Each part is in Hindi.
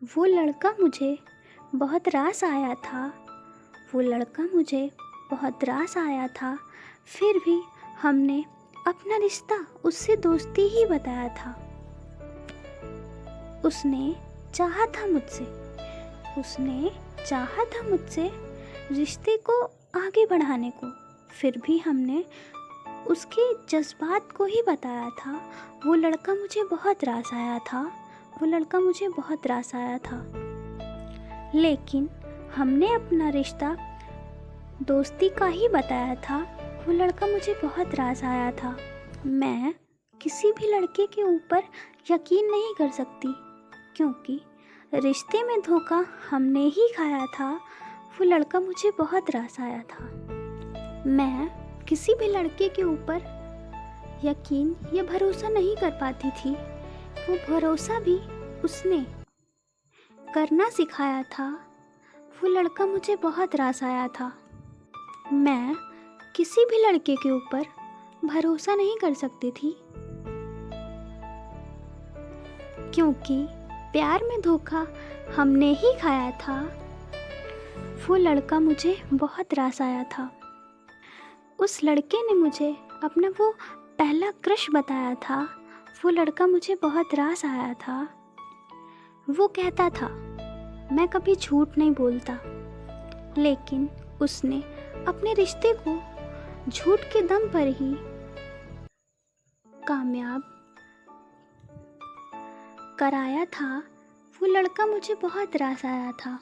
वो लड़का मुझे बहुत रास आया था। वो लड़का मुझे बहुत रास आया था। फिर भी हमने अपना रिश्ता उससे दोस्ती ही बताया था। उसने चाहा था मुझसे उसने चाहा था मुझसे रिश्ते को आगे बढ़ाने को। फिर भी हमने उसके जज्बात को ही बताया था। वो लड़का मुझे बहुत रास आया था। वो लड़का मुझे बहुत रास आया था। लेकिन हमने अपना रिश्ता दोस्ती का ही बताया था। वो लड़का मुझे बहुत रास आया था। मैं किसी भी लड़के के ऊपर यकीन नहीं कर सकती, क्योंकि रिश्ते में धोखा हमने ही खाया था। वो लड़का मुझे बहुत रास आया था। मैं किसी भी लड़के के ऊपर यकीन या भरोसा नहीं कर पाती थी। वो भरोसा भी उसने करना सिखाया था। वो लड़का मुझे बहुत रास आया था। मैं किसी भी लड़के के ऊपर भरोसा नहीं कर सकती थी, क्योंकि प्यार में धोखा हमने ही खाया था। वो लड़का मुझे बहुत रास आया था। उस लड़के ने मुझे अपना वो पहला क्रश बताया था। वो लड़का मुझे बहुत रास आया था। वो कहता था मैं कभी झूठ नहीं बोलता, लेकिन उसने अपने रिश्ते को झूठ के दम पर ही कामयाब कराया था। वो लड़का मुझे बहुत रास आया था।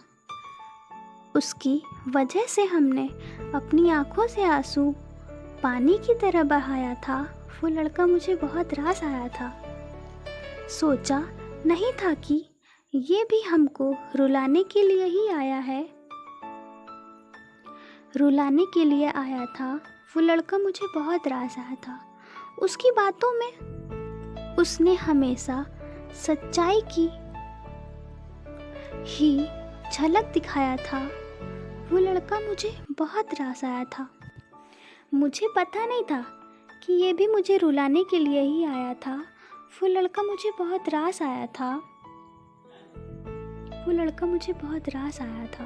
उसकी वजह से हमने अपनी आंखों से आंसू पानी की तरह बहाया था। वो लड़का मुझे बहुत रास आया था। सोचा नहीं था कि ये भी हमको रुलाने के लिए ही आया है, रुलाने के लिए आया था। वो लड़का मुझे बहुत रास आया था। उसकी बातों में उसने हमेशा सच्चाई की ही झलक दिखाया था। वो लड़का मुझे बहुत रास आया था। मुझे पता नहीं था कि ये भी मुझे रुलाने के लिए ही आया था। वो लड़का मुझे बहुत रास आया था। वो लड़का मुझे बहुत रास आया था।